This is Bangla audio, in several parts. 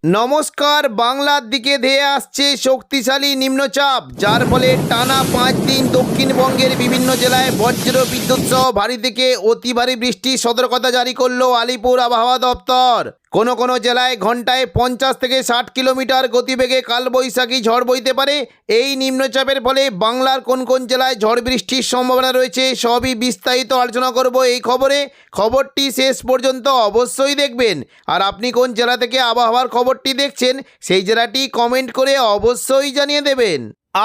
নমস্কার। বাংলার দিকে ধেয়ে আসছে শক্তিশালী নিম্নচাপ, যার ফলে টানা 5 দিন দক্ষিণবঙ্গের বিভিন্ন জেলায় বজ্র বিদ্যুৎ সহ ভারী থেকে অতি ভারী বৃষ্টির সতর্কতা জারি করল আলিপুর আবহাওয়া দপ্তর। কোনো জেলায় ঘন্টায় 50 থেকে 60 কিলোমিটার গতিবেগে কালবৈশাখী ঝড় বইতে পারে। এই নিম্নচাপের ফলে বাংলার কোন জেলায় ঝড় বৃষ্টির সম্ভাবনা রয়েছে সবই বিস্তারিত আলোচনা করব এই খবরটি শেষ পর্যন্ত অবশ্যই দেখবেন। আর আপনি কোন জেলা থেকে আবহাওয়ার খবরটি দেখছেন সেই জেলাটি কমেন্ট করে অবশ্যই জানিয়ে দেবেন।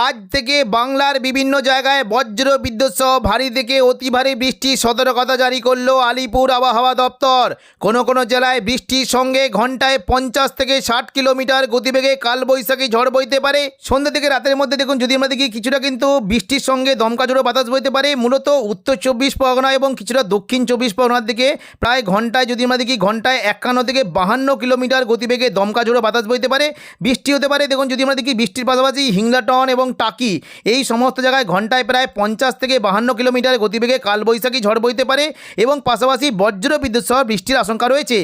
আজ থেকে বাংলার বিভিন্ন জায়গায় বজ্র বিদ্যুৎ সহ ভারী থেকে অতি ভারী বৃষ্টির সতর্কতা জারি করল আলিপুর আবহাওয়া দপ্তর। কোনো জেলায় বৃষ্টির সঙ্গে ঘন্টায় 50 থেকে 60 কিলোমিটার গতিবেগে কালবৈশাখী ঝড় বইতে পারে। সন্ধ্যা থেকে রাতের মধ্যে দেখুন, যদি আমরা দেখি কিছুটা কিন্তু বৃষ্টির সঙ্গে দমকা ঝোড়ো বাতাস বইতে পারে। মূলত উত্তর 24 পরগনা এবং কিছুটা দক্ষিণ 24 পরগনার দিকে প্রায় ঘন্টায়, যদি আমরা দেখি ঘন্টায় 51 থেকে 52 কিলোমিটার গতিবেগে দমকা ঝোড়ো বাতাস বইতে পারে, বৃষ্টি হতে পারে। দেখুন, যদি আমরা দেখি বৃষ্টির পাশাপাশি হিংলাটন এবং টাকি এই সমস্ত জায়গায় ঘন্টায় প্রায় 50 থেকে 52 কিলোমিটার গতিবেগে কালবৈশাখী ঝড় বইতে পারে এবং পাশাপাশি বজ্র বিদ্যুৎ সহ বৃষ্টির আশঙ্কা রয়েছে।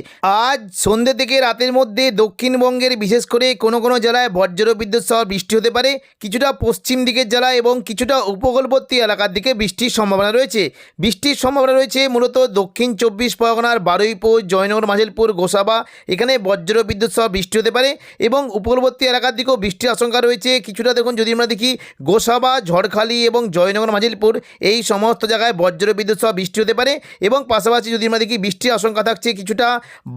আজ সন্ধ্যে থেকে রাতের মধ্যে দক্ষিণবঙ্গের বিশেষ করে কোনো জেলায় বজ্র বিদ্যুৎ সহ বৃষ্টি হতে পারে। কিছুটা পশ্চিম দিকের জেলা এবং কিছুটা উপকূলবর্তী এলাকার দিকে বৃষ্টির সম্ভাবনা রয়েছে। মূলত দক্ষিণ 24 পরগনার বারুইপুর, জয়নগর, মাঝিলপুর, গোসাবা এখানে বজ্র বিদ্যুৎ সহ বৃষ্টি হতে পারে এবং উপকূলবর্তী এলাকার দিকেও বৃষ্টির আশঙ্কা রয়েছে। কিছুটা দেখুন, যদি আমরা দেখি গোসাবা, ঝড়খালি এবং জয়নগর, মাঝিলপুর এই সমস্ত জায়গায় বজ্র বিদ্যুৎ সহ বৃষ্টি হতে পারে এবং পাশাপাশি যদি আমরা দেখি বৃষ্টির আশঙ্কা থাকছে কিছুটা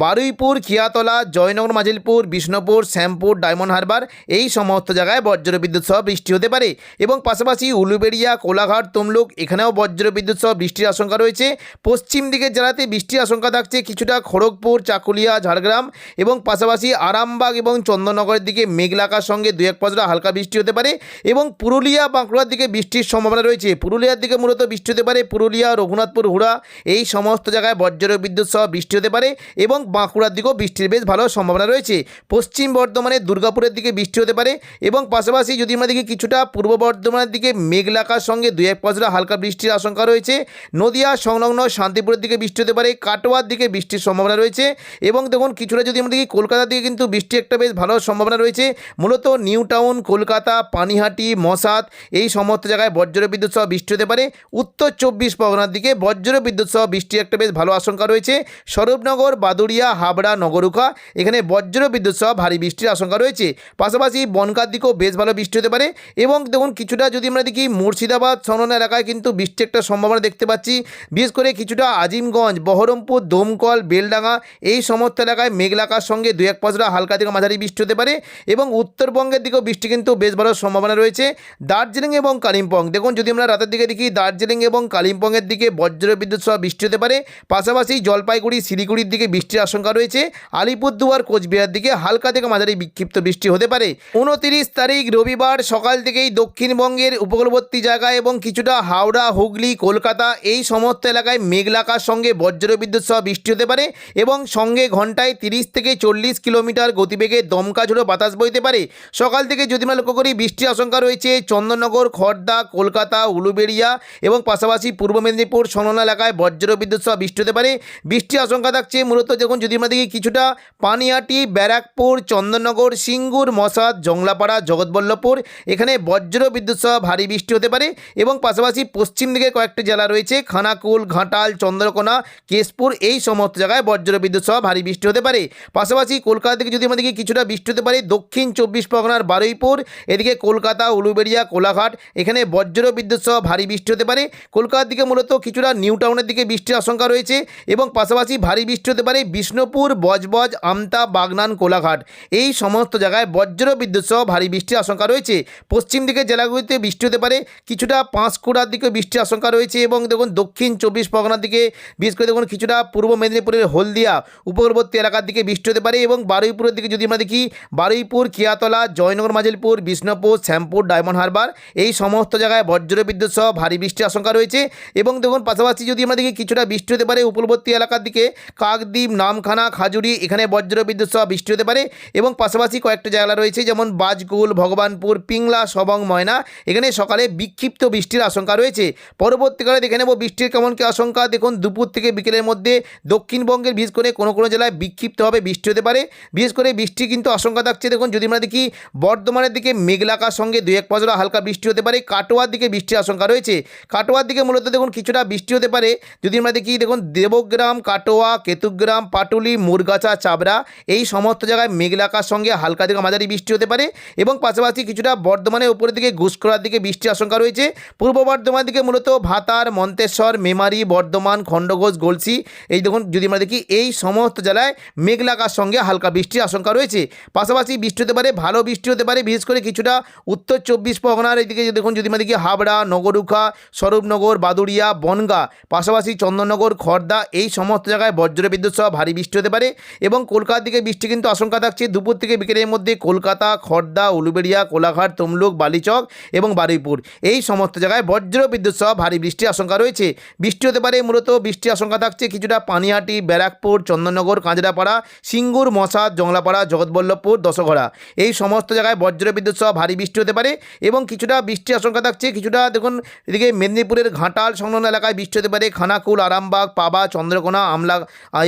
বারুইপুর, খিয়াতলা, জয়নগর, মাঝিলপুর, বিষ্ণুপুর, শ্যামপুর, ডায়মন্ড হারবার এই সমস্ত জায়গায় বজ্র বিদ্যুৎ সহ বৃষ্টি হতে পারে এবং পাশাপাশি উলুবেড়িয়া, কোলাঘাট, তমলুক এখানেও বজ্র বিদ্যুৎ সহ বৃষ্টির আশঙ্কা রয়েছে। পশ্চিম দিকের জেলাতে বৃষ্টির আশঙ্কা থাকছে কিছুটা খড়গপুর, চাকুলিয়া, ঝাড়গ্রাম এবং পাশাপাশি আরামবাগ এবং চন্দননগরের দিকে মেঘলা আকাশের সঙ্গে 2-1 পশলা হালকা বৃষ্টি হতে পারে এবং পুরুলিয়া, বাঁকুড়ার দিকে বৃষ্টির সম্ভাবনা রয়েছে। পুরুলিয়ার দিকে মূলত বৃষ্টি হতে পারে, পুরুলিয়া, রঘুনাথপুর, হুড়া এই সমস্ত জায়গায় বজ্র বিদ্যুৎ সহ বৃষ্টি হতে পারে এবং বাঁকুড়ার দিকেও বৃষ্টির বেশ ভালো সম্ভাবনা রয়েছে। পশ্চিম বর্ধমানে দুর্গাপুরের দিকে বৃষ্টি হতে পারে এবং পাশাপাশি যদি আমরা দেখি কিছুটা পূর্ব বর্ধমানের দিকে মেঘলা আকাশের সঙ্গে 2-1 পশলা হালকা বৃষ্টির আশঙ্কা রয়েছে। নদিয়া সংলগ্ন শান্তিপুরের দিকে বৃষ্টি হতে পারে, কাটোয়ার দিকে বৃষ্টির সম্ভাবনা রয়েছে এবং দেখুন কিছুটা যদি আমরা দেখি কলকাতার দিকে কিন্তু বৃষ্টি একটা বেশ ভালো সম্ভাবনা রয়েছে। মূলত নিউ টাউন, কলকাতা, পানিহাটি, মশাত এই সমস্ত জায়গায় বজ্র বিদ্যুৎ সহ বৃষ্টি হতে পারে। উত্তর 24 পরগনার দিকে বজ্র বিদ্যুৎ সহ বৃষ্টির একটা বেশ ভালো আশঙ্কা রয়েছে। স্বরূপনগর, বাদুড়িয়া, হাবড়া, নগরুখা এখানে বজ্র বিদ্যুৎ সহ ভারী বৃষ্টির আশঙ্কা রয়েছে। পাশাপাশি বনগাঁর দিকেও বেশ ভালো বৃষ্টি হতে পারে এবং দেখুন কিছুটা যদি আমরা দেখি মুর্শিদাবাদ সংলগ্ন এলাকায় কিন্তু বৃষ্টির একটা সম্ভাবনা দেখতে পাচ্ছি। বিশেষ করে কিছুটা আজিমগঞ্জ, বহরমপুর, দমকল, বেলডাঙ্গা এই সমস্ত এলাকায় মেঘলা আকাশের সঙ্গে 2-1 পশলা হালকা থেকে মাঝারি বৃষ্টি হতে পারে এবং উত্তরবঙ্গের দিকেও বৃষ্টি কিন্তু বেশ ভালো সম্ভাবনা রয়েছে। দার্জিলিং এবং কালিম্পং, দেখুন যদি আমরা রাতের দিকে দেখি দার্জিলিং এবং কালিম্পংয়ের দিকে বজ্র বিদ্যুৎ সহ বৃষ্টি হতে পারে। পাশাপাশি জলপাইগুড়ি, শিলিগুড়ির দিকে বৃষ্টির আশঙ্কা রয়েছে। আলিপুরদুয়ার, কোচবিহার দিকে হালকা থেকে মাঝারি বিক্ষিপ্ত বৃষ্টি হতে পারে। 29 তারিখ রবিবার সকাল থেকেই দক্ষিণবঙ্গের উপকূলবর্তী জায়গায় এবং কিছুটা হাওড়া, হুগলি, কলকাতা এই সমস্ত এলাকায় মেঘলা আকাশের সঙ্গে বজ্র বিদ্যুৎ সহ বৃষ্টি হতে পারে এবং সঙ্গে ঘন্টায় 30 থেকে 40 কিলোমিটার গতিবেগে দমকা ঝোড়ো বাতাস বইতে পারে। সকাল থেকে যদি আমরা লক্ষ্য করি বৃষ্টির আশঙ্কা রয়েছে চন্দননগর, খড়দা, কলকাতা, উলুবেড়িয়া এবং পাশাপাশি পূর্ব মেদিনীপুর সংলগ্ন এলাকায় বজ্র বিদ্যুৎ সহ বৃষ্টি হতে পারে। বৃষ্টির আশঙ্কা থাকছে মূলত দেখুন যদি আমরা দেখি কিছুটা পানিহাটি, ব্যারাকপুর, চন্দননগর, সিঙ্গুর, মশাদ, জংলাপাড়া, জগৎবল্লভপুর এখানে বজ্র বিদ্যুৎ সহ ভারী বৃষ্টি হতে পারে এবং পাশাপাশি পশ্চিম দিকে কয়েকটি জেলা রয়েছে খানাকুল, ঘাটাল, চন্দ্রকোনা, কেশপুর এই সমস্ত জায়গায় বজ্র বিদ্যুৎ সহ ভারী বৃষ্টি হতে পারে। পাশাপাশি কলকাতা থেকে যদি আমরা দেখি কিছুটা বৃষ্টি হতে পারে দক্ষিণ 24 পরগনার বারুইপুর, এদিকে কলকাতা, উলুবেড়িয়া, কোলাঘাট এখানে বজ্র বিদ্যুৎ সহ ভারী বৃষ্টি হতে পারে। কলকাতার দিকে মূলত কিছুটা নিউ টাউনের দিকে বৃষ্টির আশঙ্কা রয়েছে এবং পাশাপাশি ভারী বৃষ্টি হতে পারে বিষ্ণুপুর, বজবজ, আমতা, বাগনান, কোলাঘাট এই সমস্ত জায়গায় বজ্র বিদ্যুৎ সহ ভারী বৃষ্টির আশঙ্কা রয়েছে। পশ্চিম দিকের জেলাগুলিতে বৃষ্টি হতে পারে, কিছুটা পাঁশকুড়ার দিকে বৃষ্টির আশঙ্কা রয়েছে এবং দেখুন দক্ষিণ 24 পরগনার দিকে বিশেষ করে দেখুন কিছুটা পূর্ব মেদিনীপুরের হলদিয়া উপকূলবর্তী এলাকার দিকে বৃষ্টি হতে পারে এবং বারুইপুরের দিকে যদি আমরা দেখি বারুইপুর, খিয়াতলা, জয়নগর, মাঝিলপুর, বিষ্ণুপুর, শ্যাম শ্যামপুর ডায়মন্ড হারবার এই সমস্ত জায়গায় বজ্রবিদ্যুৎ সহ ভারী বৃষ্টির আশঙ্কা রয়েছে। এবং দেখুন পাশাপাশি যদি আমরা দেখি কিছুটা বৃষ্টি হতে পারে উপকূলবর্তী এলাকার দিকে কাকদ্বীপ, নামখানা, খাজুরি, এখানে বজ্রবিদ্যুৎ সহ বৃষ্টি হতে পারে। এবং পাশাপাশি কয়েকটা জায়গা রয়েছে যেমন বাজকুল, ভগবানপুর, পিংলা, সবং, ময়না, এখানে সকালে বিক্ষিপ্ত বৃষ্টির আশঙ্কা রয়েছে। পরবর্তীকালে দেখে নেব বৃষ্টির কেমন কি আশঙ্কা। দেখুন দুপুর থেকে বিকেলের মধ্যে দক্ষিণবঙ্গের বিশেষ করে কোনো কোনো জেলায় বিক্ষিপ্তভাবে বৃষ্টি হতে পারে। বিশেষ করে বৃষ্টি কিন্তু আশঙ্কা থাকছে। দেখুন যদি আমরা দেখি বর্ধমানের দিকে মেঘলাকার সঙ্গে 2-1 পশলা হালকা বৃষ্টি হতে পারে। কাটোয়ার দিকে বৃষ্টির আশঙ্কা রয়েছে। কাটোয়ার দিকে মূলত দেখুন কিছুটা বৃষ্টি হতে পারে। যদি আমরা দেখি দেখুন দেবগ্রাম, কাটোয়া, কেতুগ্রাম, পাটুলি, মুরগাছা, চাবড়া এই সমস্ত জায়গায় মেঘলাকার সঙ্গে হালকা থেকে মাঝারি বৃষ্টি হতে পারে। এবং পাশাপাশি কিছুটা বর্ধমানের উপরের দিকে ঘুষখোরার দিকে বৃষ্টির আশঙ্কা রয়েছে। পূর্ব বর্ধমানের দিকে মূলত ভাতার, মন্তেশ্বর, মেমারি, বর্ধমান, খণ্ডঘোষ, গলসি এই দেখুন যদি আমরা দেখি এই সমস্ত জেলায় মেঘলাকার সঙ্গে হালকা বৃষ্টির আশঙ্কা রয়েছে। পাশাপাশি বৃষ্টি হতে পারে, ভালো বৃষ্টি হতে পারে বিশেষ করে কিছুটা উত্তর 24 পরগনার এদিকে দেখুন যদি আমরা দেখি হাবড়া, নগরুখা, স্বরূপনগর, বাদুড়িয়া, বনগাঁ, পাশাপাশি চন্দননগর, খড়দা এই সমস্ত জায়গায় বজ্রবিদ্যুৎ সহ ভারী বৃষ্টি হতে পারে। এবং কলকাতার দিকে বৃষ্টি কিন্তু আশঙ্কা থাকছে দুপুর থেকে বিকেলের মধ্যে। কলকাতা, খড়দা, উলুবেড়িয়া, কোলাঘাট, তমলুক, বালিচক এবং বারুইপুর এই সমস্ত জায়গায় বজ্রবিদ্যুৎ সহ ভারী বৃষ্টির আশঙ্কা রয়েছে। বৃষ্টি হতে পারে মূলত বৃষ্টির আশঙ্কা থাকছে কিছুটা পানিহাটি, ব্যারাকপুর, চন্দননগর, কাঁচরাপাড়া, সিঙ্গুর, মশা, জংলাপাড়া, জগৎবল্লভপুর, দশঘরা এই সমস্ত জায়গায় বজ্রবিদ্যুৎ সহ ভারী বৃষ্টি হতে পারে। এবং কিছুটা বৃষ্টির আশঙ্কা থাকছে কিছুটা দেখুন এদিকে মেদিনীপুরের ঘাটাল সংলগ্ন এলাকায় বৃষ্টি হতে পারে। খানাকুল, আরামবাগ, পাবা, চন্দ্রকোনা, আমলা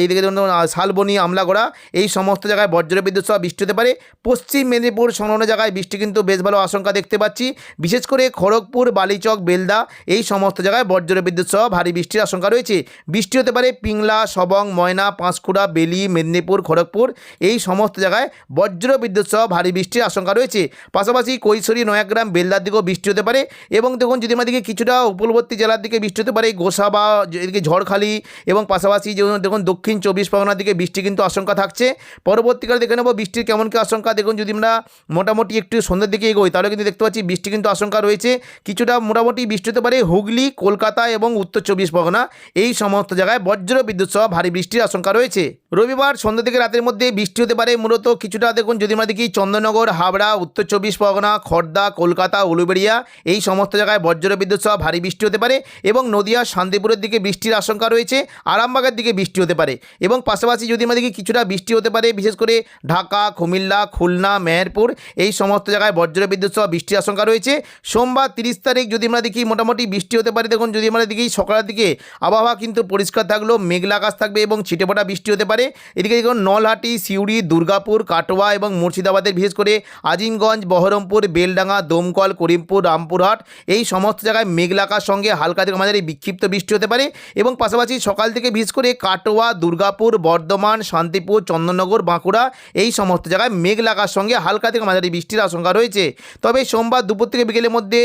এইদিকে ধরুন শালবনি, আমলাগড়া এই সমস্ত জায়গায় বজ্রবিদ্যুৎ সহ বৃষ্টি হতে পারে। পশ্চিম মেদিনীপুর সংলগ্ন জায়গায় বৃষ্টি কিন্তু বেশ ভালো আশঙ্কা দেখতে পাচ্ছি। বিশেষ করে খড়গপুর, বালিচক, বেলদা এই সমস্ত জায়গায় বজ্রবিদ্যুৎ সহ ভারী বৃষ্টির আশঙ্কা রয়েছে। বৃষ্টি হতে পারে পিংলা, সবং, ময়না, পাঁশকুড়া, বেলি, মেদিনীপুর, খড়গপুর এই সমস্ত জায়গায় বজ্রবিদ্যুৎ সহ ভারী বৃষ্টির আশঙ্কা রয়েছে। পাশাপাশি কৈশোরী, নয়াগ্রাম, বেলদার দিকেও বৃষ্টি হতে পারে। এবং দেখুন যদি আমরা দিকে কিছুটা উপকূলবর্তী জেলার দিকে বৃষ্টি হতে পারে গোসাবা, এদিকে ঝড়খালি এবং পাশাপাশি দেখুন দক্ষিণ 24 পরগনার দিকে বৃষ্টি কিন্তু আশঙ্কা থাকছে। পরবর্তীকালে দেখে নেব বৃষ্টির কেমন কি আশঙ্কা। দেখুন যদি আমরা মোটামুটি একটু সন্ধ্যের দিকে এগোই তাহলে কিন্তু দেখতে পাচ্ছি বৃষ্টি কিন্তু আশঙ্কা রয়েছে। কিছুটা মোটামুটি বৃষ্টি হতে পারে হুগলি, কলকাতা এবং উত্তর 24 পরগনা এই সমস্ত জায়গায় বজ্রবিদ্যুৎ সহ ভারী বৃষ্টির আশঙ্কা রয়েছে। রবিবার সন্ধ্যা থেকে রাতের মধ্যে বৃষ্টি হতে পারে মূলত কিছুটা দেখুন যদি আমরা দেখি চন্দননগর, হাবড়া, উত্তর 24 পরগনা, খড়দা, কলকাতা, উলুবেড়িয়া এই সমস্ত জায়গায় বজ্রবিদ্যুৎ সহ ভারী বৃষ্টি হতে পারে। এবং নদিয়া, শান্তিপুরের দিকে বৃষ্টির আশঙ্কা রয়েছে। আরামবাগের দিকে বৃষ্টি হতে পারে। এবং পাশাপাশি যদি আমরা দেখি কিছুটা বৃষ্টি হতে পারে বিশেষ করে ঢাকা, কুমিল্লা, খুলনা, মেহেরপুর এই সমস্ত জায়গায় বজ্রবিদ্যুৎ সহ বৃষ্টির আশঙ্কা রয়েছে। সোমবার 30 তারিখ যদি আমরা দেখি মোটামুটি বৃষ্টি হতে পারে। দেখুন যদি আমরা দেখি সকালের দিকে আবহাওয়া কিন্তু পরিষ্কার থাকলেও মেঘলা আকাশ থাকবে এবং ছিটেফোঁটা বৃষ্টি হতে পারে। এদিকে দেখুন নলহাটি, সিউড়ি, দুর্গাপুর, কাটোয়া এবং মুর্শিদাবাদের বিশেষ করে আজিমগঞ্জ, বহরমপুর, বেলডাঙ্গা, দমকল, করিমপুর, রামপুরহাট এই সমস্ত জায়গায় মেঘলা আকাশ সঙ্গে হালকা থেকে মাঝারি বিক্ষিপ্ত বৃষ্টি হতে পারে। এবং পাশাপাশি সকাল থেকে বিশেষ করে কাটোয়া, দুর্গাপুর, বর্ধমান, শান্তিপুর, চন্দননগর, বাঁকুড়া এই সমস্ত জায়গায় মেঘলা আকাশ সঙ্গে হালকা থেকে মাঝারি বৃষ্টির আশঙ্কা রয়েছে। তবে সোমবার দুপুর থেকে বিকেলের মধ্যে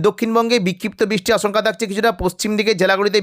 দক্ষিণবঙ্গে বিক্ষিপ্ত বৃষ্টির আশঙ্কা থাকছে। কিছুটা পশ্চিম দিকে জেলাগুলিতে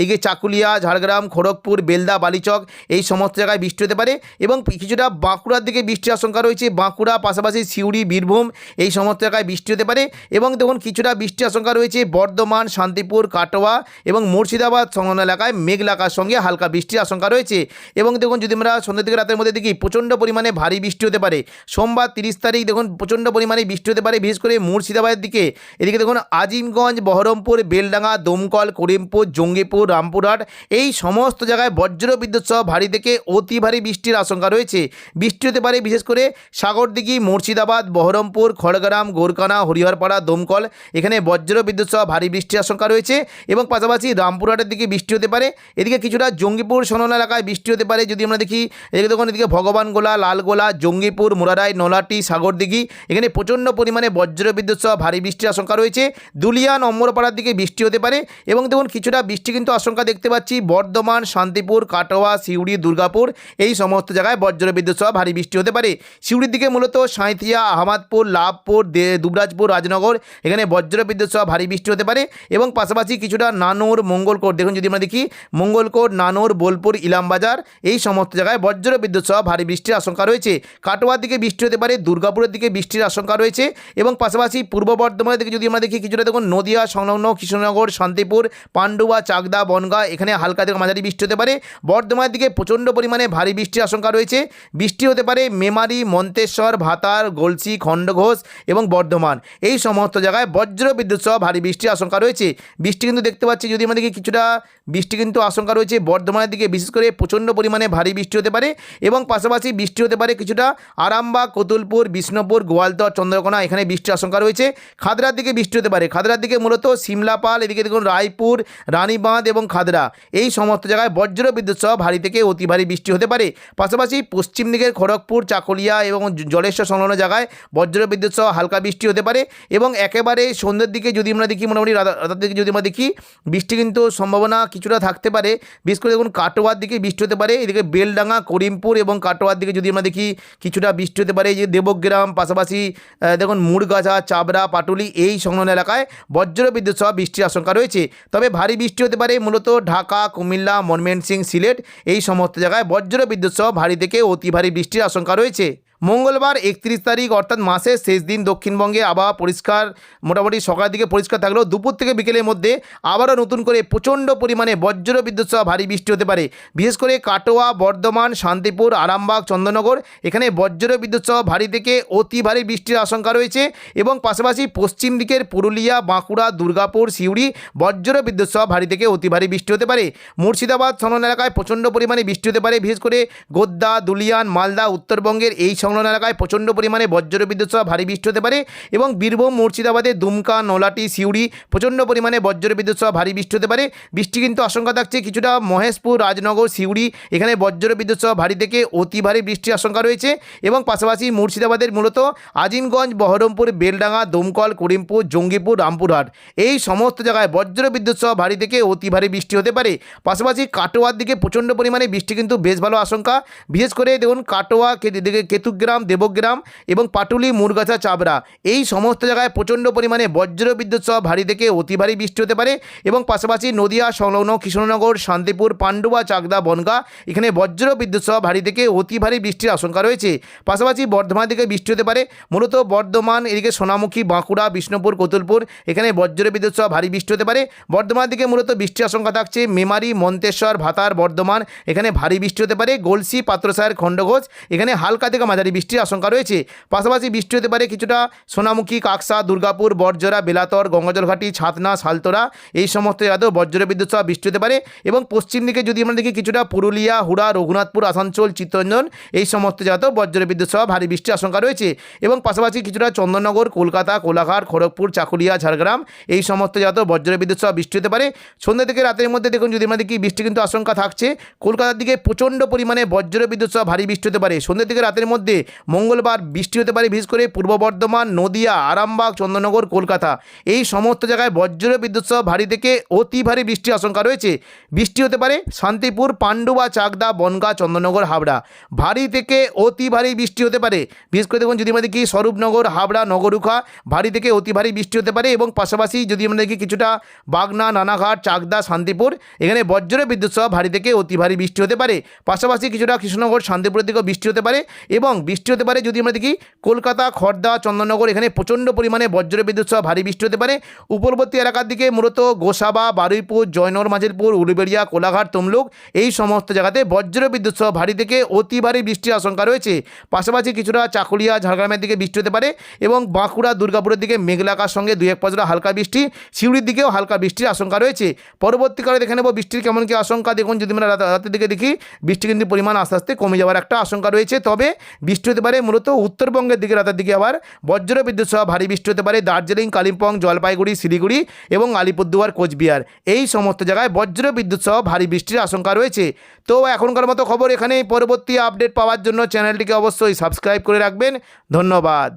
এগিয়ে চাকুলিয়া, ঝাড়গ্রাম, খড়গপুর, বেলদা, বালিচক এই সমস্ত জায়গায় বৃষ্টি হতে পারে। এবং কিছুটা বাঁকুড়ার দিকে বৃষ্টির আশঙ্কা রয়েছে। বাঁকুড়া, পাশাপাশি সিউড়ি, বীরভূম এই সমস্ত জায়গায় বৃষ্টি হতে পারে। এবং দেখুন কিছুটা বৃষ্টির আশঙ্কা রয়েছে বর্ধমান, শান্তিপুর, কাটোয়া এবং মুর্শিদাবাদ সংলগ্ন এলাকায় মেঘলা আকাশের সঙ্গে হালকা বৃষ্টির আশঙ্কা রয়েছে। এবং দেখুন যদি আমরা সন্ধ্যা থেকে রাতের মধ্যে দেখি প্রচণ্ড পরিমাণে ভারী বৃষ্টি হতে পারে। সোমবার 30 তারিখ দেখুন প্রচণ্ড পরিমাণে বৃষ্টি হতে পারে বিশেষ করে মুর্শিদাবাদের দিকে। এদিকে দেখুন আজিমগঞ্জ, বহরমপুর, বেলডাঙ্গা, দমকল, করিমপুর, জঙ্গিপুর, রামপুরহাট এই সমস্ত জায়গায় বজ্রবিদ্যুৎ সহ ভারী থেকে অতি ভারী বৃষ্টির আশঙ্কা রয়েছে। বৃষ্টি হতে পারে বিশেষ করে সাগরদিঘি, মুর্শিদাবাদ, বহরমপুর, খড়গ্রাম, গোরকানা, হরিহরপাড়া, দমকল এখানে বজ্রবিদ্যুৎ সহ ভারী বৃষ্টির আশঙ্কা রয়েছে। এবং পাশাপাশি রামপুরহাটের দিকে বৃষ্টি হতে পারে। এদিকে কিছুটা জঙ্গিপুর সংলগ্ন এলাকায় বৃষ্টি হতে পারে। যদি আমরা দেখি এদিকে দেখুন এদিকে ভগবানগোলা, লালগোলা, জঙ্গিপুর, মুরারাই, নলাটি, সাগরদিঘি এখানে প্রচণ্ড পরিমাণে বজ্রবিদ্যুৎ সহ ভারী বৃষ্টির আশঙ্কা রয়েছে। দুলিয়া, নম্বরপাড়ার দিকে বৃষ্টি হতে পারে। এবং দেখুন কিছুটা বৃষ্টি কিন্তু আশঙ্কা দেখতে পাচ্ছি বর্ধমান, শান্তিপুর, কাটোয়া, সিউড়ি, দুর্গাপুর এই সমস্ত জায়গায় বজ্রবিদ্যুৎ সহ ভারী বৃষ্টি হতে পারে। সিউড়ির দিকে মূলত সাঁইথিয়া, আহমদপুর, লাভপুর, দুবরাজপুর, রাজনগর এখানে বজ্রবিদ্যুৎ সহ ভারী বৃষ্টি হতে পারে। এবং পাশাপাশি কিছুটা নানুর, মঙ্গলকোট দেখুন যদি আমরা দেখি মঙ্গলকোট, নানুর, বোলপুর, ইলামবাজার এই সমস্ত জায়গায় বজ্রবিদ্যুৎ সহ ভারী বৃষ্টির আশঙ্কা রয়েছে। কাটোয়ার দিকে বৃষ্টি হতে পারে, দুর্গাপুরের দিকে বৃষ্টির আশঙ্কা রয়েছে। এবং পাশাপাশি পূর্ব বর্ধমানের দিকে যদি আমরা দেখি কিছুটা দেখুন নদিয়া সংলগ্ন কৃষ্ণনগর, শান্তিপুর, পান্ডুয়া, চাকদা, বনগাঁ এখানে হালকা থেকে মাঝারি বৃষ্টি হতে পারে। বর্ধমানের দিকে দিকে প্রচণ্ড পরিমাণে ভারী বৃষ্টির আশঙ্কা রয়েছে। বৃষ্টি হতে পারে মেমারি, মন্তেশ্বর, ভাতার, গলসি, খণ্ডঘোষ এবং বর্ধমান, এই সমস্ত জায়গায় বজ্র বিদ্যুৎ সহ ভারী বৃষ্টির আশঙ্কা রয়েছে। বৃষ্টি কিন্তু দেখতে পাচ্ছি যদি আমাদেরকে কিছুটা বৃষ্টি কিন্তু আশঙ্কা রয়েছে বর্ধমানের দিকে, বিশেষ করে প্রচণ্ড পরিমাণে ভারী বৃষ্টি হতে পারে এবং পাশাপাশি বৃষ্টি হতে পারে কিছুটা আরামবাগ, কতুলপুর, বিষ্ণুপুর, গোয়ালতর, চন্দ্রকোনা, এখানে বৃষ্টির আশঙ্কা রয়েছে। খাদরার দিকে বৃষ্টি হতে পারে, খাদরার দিকে মূলত সিমলাপাল, এদিকে দেখুন রায়পুর, রানীবাঁধ এবং খাদরা, এই সমস্ত জায়গায় বজ্র বিদ্যুৎ সহ ভারী থেকে অতি ভারী বৃষ্টি হতে পারে। পাশাপাশি পশ্চিম দিকের খড়গপুর, চাকুলিয়া এবং জলেশ্বর সংলগ্ন জায়গায় বজ্র বিদ্যুৎ সহ হালকা বৃষ্টি হতে পারে এবং একেবারে সন্ধ্যের দিকে যদি আমরা দেখি, মোটামুটি রাতের দিকে যদি আমরা দেখি, বৃষ্টি কিন্তু সম্ভাবনা কিছুটা থাকতে পারে। বিশেষ করে দেখুন কাটোয়ার দিকে বৃষ্টি হতে পারে, এদিকে বেলডাঙ্গা, করিমপুর এবং কাটোয়ার দিকে যদি আমরা দেখি কিছুটা বৃষ্টি হতে পারে। এই যে দেবগ্রাম, পাশাপাশি দেখুন মুড়গাছা, চাবড়া, পাটুলি, এই সংলগ্ন এলাকায় বজ্র বিদ্যুৎ সহ বৃষ্টির আশঙ্কা রয়েছে। তবে ভারী বৃষ্টি হতে পারে মূলত ঢাকা, কুমিল্লা, ময়মনসিংহ, সিলেট, এই সমস্ত জায়গায় বজ্র বিদ্যুৎ সহ ভারী থেকে অতি ভারী বৃষ্টির আশঙ্কা রয়েছে। মঙ্গলবার 31 তারিখ অর্থাৎ মাসের শেষ দিন দক্ষিণবঙ্গে আবহাওয়া পরিষ্কার, মোটামুটি সকালের দিকে পরিষ্কার থাকলেও দুপুর থেকে বিকেলের মধ্যে আবারও নতুন করে প্রচণ্ড পরিমাণে বজ্র বিদ্যুৎ সহ ভারী বৃষ্টি হতে পারে। বিশেষ করে কাটোয়া, বর্ধমান, শান্তিপুর, আরামবাগ, চন্দননগর, এখানে বজ্র বিদ্যুৎ সহ ভারী থেকে অতি ভারী বৃষ্টির আশঙ্কা রয়েছে এবং পাশাপাশি পশ্চিম দিকের পুরুলিয়া, বাঁকুড়া, দুর্গাপুর, সিউড়ি বজ্র বিদ্যুৎ সহ ভারী থেকে অতি ভারী বৃষ্টি হতে পারে। মুর্শিদাবাদ সংলগ্ন এলাকায় প্রচণ্ড পরিমাণে বৃষ্টি হতে পারে, বিশেষ করে গোদ্দা, দুলিয়ান, মালদা, উত্তরবঙ্গের এই সংলগ্ন এলাকায় প্রচণ্ড পরিমাণে বজ্র বিদ্যুৎ সহ ভারী বৃষ্টি হতে পারে এবং বীরভূম, মুর্শিদাবাদে দুমকা, নলাটি, সিউড়ি প্রচণ্ড পরিমাণে বজ্র বিদ্যুৎ সহ ভারী বৃষ্টি হতে পারে। বৃষ্টি কিন্তু আশঙ্কা থাকছে কিছুটা মহেশপুর, রাজনগর, সিউড়ি, এখানে বজ্র বিদ্যুৎ সহ ভারী থেকে অতি ভারী বৃষ্টির আশঙ্কা রয়েছে এবং পাশাপাশি মুর্শিদাবাদের মূলত আজিমগঞ্জ, বহরমপুর, বেলডাঙ্গা, দমকল, করিমপুর, জঙ্গিপুর, রামপুরহাট, এই সমস্ত জায়গায় বজ্র বিদ্যুৎ সহ ভারী থেকে অতি ভারী বৃষ্টি হতে পারে। পাশাপাশি কাটোয়ার দিকে প্রচণ্ড পরিমাণে বৃষ্টি কিন্তু বেশ ভালো আশঙ্কা, বিশেষ করে দেখুন কাটোয়া, কেতুগ্রাম, দেবগ্রাম এবং পাটুলি, মুড়গাছা, চাবড়া, এই সমস্ত জায়গায় প্রচণ্ড পরিমাণে বজ্র বিদ্যুৎ সহ ভারী থেকে অতি ভারী বৃষ্টি হতে পারে এবং পাশাপাশি নদিয়া সংলগ্ন কৃষ্ণনগর, শান্তিপুর, পান্ডুয়া, চাকদা, বনগাঁ, এখানে বজ্র বিদ্যুৎ সহ ভারী থেকে অতি ভারী বৃষ্টির আশঙ্কা রয়েছে। পাশাপাশি বর্ধমান দিকে বৃষ্টি হতে পারে, মূলত বর্ধমান, এদিকে সোনামুখী, বাঁকুড়া, বিষ্ণুপুর, কতুলপুর, এখানে বজ্র বিদ্যুৎ সহ ভারী বৃষ্টি হতে পারে। বর্ধমান দিকে মূলত বৃষ্টির আশঙ্কা থাকছে মেমারি, মন্তেশ্বর, ভাতার, বর্ধমান, এখানে ভারী বৃষ্টি হতে পারে। গলসি, পাত্রসাহের, খণ্ডঘোষ, এখানে হালকা থেকে মাঝারি বৃষ্টির আশঙ্কা রয়েছে। পাশাপাশি বৃষ্টি হতে পারে কিছুটা সোনামুখী, কাকসা, দুর্গাপুর, বরজরা, বেলাতর, গঙ্গাজলঘাটি, ছাতনা, সালতোরা, এই সমস্ত জায়গাতেও বজ্র বিদ্যুৎ সহ বৃষ্টি হতে পারে এবং পশ্চিম দিকে যদি আমরা দেখি কিছুটা পুরুলিয়া, হুড়া, রঘুনাথপুর, আসানসোল, চিত্তরঞ্জন, এই সমস্ত জায়গাতেও বজ্র বিদ্যুৎ সহ ভারী বৃষ্টির আশঙ্কা রয়েছে এবং পাশাপাশি কিছুটা চন্দননগর, কলকাতা, কোলাঘাট, খড়গপুর, চাকুলিয়া, ঝাড়গ্রাম, এই সমস্ত জায়গাতেও বজ্র বিদ্যুৎ সহ বৃষ্টি হতে পারে। সন্ধ্যা থেকে রাতের মধ্যে দেখুন যদি আমরা দেখি বৃষ্টি কিন্তু আশঙ্কা থাকছে, কলকাতার দিকে প্রচণ্ড পরিমাণে বজ্র বিদ্যুৎ সহ ভারী বৃষ্টি হতে পারে। সন্ধ্যা থেকে রাতের মধ্যে মঙ্গলবার বৃষ্টি হতে পারে, বিশেষ করে পূর্ব বর্ধমান, নদিয়া, আরামবাগ, চন্দননগর, কলকাতা, এই সমস্ত জায়গায় বজ্র বিদ্যুৎ সহ ভারী থেকে অতি ভারী বৃষ্টির আশঙ্কা রয়েছে। বৃষ্টি হতে পারে শান্তিপুর, পান্ডুয়া, চাকদা, বনগাঁ, চন্দননগর, হাবড়া, ভারী থেকে অতি ভারী বৃষ্টি হতে পারে। বিশেষ করে দেখুন যদি আমরা দেখি স্বরূপনগর, হাবড়া, নগরুখা, ভারী থেকে অতি ভারী বৃষ্টি হতে পারে এবং পাশাপাশি যদি আমরা দেখি কিছুটা বাগনা, নানাঘাট, চাকদা, শান্তিপুর, এখানে বজ্র বিদ্যুৎ সহ ভারী থেকে অতি ভারী বৃষ্টি হতে পারে। পাশাপাশি কিছুটা কৃষ্ণনগর, শান্তিপুরের দিকেও বৃষ্টি হতে পারে এবং বৃষ্টি হতে পারে যদি আমরা দেখি কলকাতা, খড়দা, চন্দননগর, এখানে প্রচণ্ড পরিমাণে বজ্র বিদ্যুৎ সহ ভারী বৃষ্টি হতে পারে। উপরবর্তী এলাকার দিকে মূলত গোসাবা, বারুইপুর, জয়নগর, মাঝিরপুর, উলুবেড়িয়া, কোলাঘাট, তমলুক, এই সমস্ত জায়গাতে বজ্র বিদ্যুৎ সহ ভারী থেকে অতি ভারী বৃষ্টির আশঙ্কা রয়েছে। পাশাপাশি কিছুটা চাকুলিয়া, ঝাড়গ্রামের দিকে বৃষ্টি হতে পারে এবং বাঁকুড়া, দুর্গাপুরের দিকে মেঘলা আকাশের সঙ্গে 2-1 পশলা হালকা বৃষ্টি, সিউড়ির দিকেও হালকা বৃষ্টির আশঙ্কা রয়েছে। পরবর্তীকালে দেখে নেব বৃষ্টির কেমন কি আশঙ্কা। দেখুন যদি আমরা রাতের দিকে দেখি বৃষ্টি কিন্তু পরিমাণ আস্তে আস্তে কমে যাওয়ার একটা আশঙ্কা রয়েছে, তবে বৃষ্টি হতে পারে মূলত উত্তরবঙ্গের দিকে রাতের দিকে আবার বজ্র বিদ্যুৎ সহ ভারী বৃষ্টি হতে পারে। দার্জিলিং, কালিম্পং, জলপাইগুড়ি, শিলিগুড়ি এবং আলিপুরদুয়ার, কোচবিহার, এই সমস্ত জায়গায় বজ্র বিদ্যুৎ সহ ভারী বৃষ্টির আশঙ্কা রয়েছে। তো এখনকার মতো খবর এখানেই। পরবর্তী আপডেট পাওয়ার জন্য চ্যানেলটিকে অবশ্যই সাবস্ক্রাইব করে রাখবেন। ধন্যবাদ।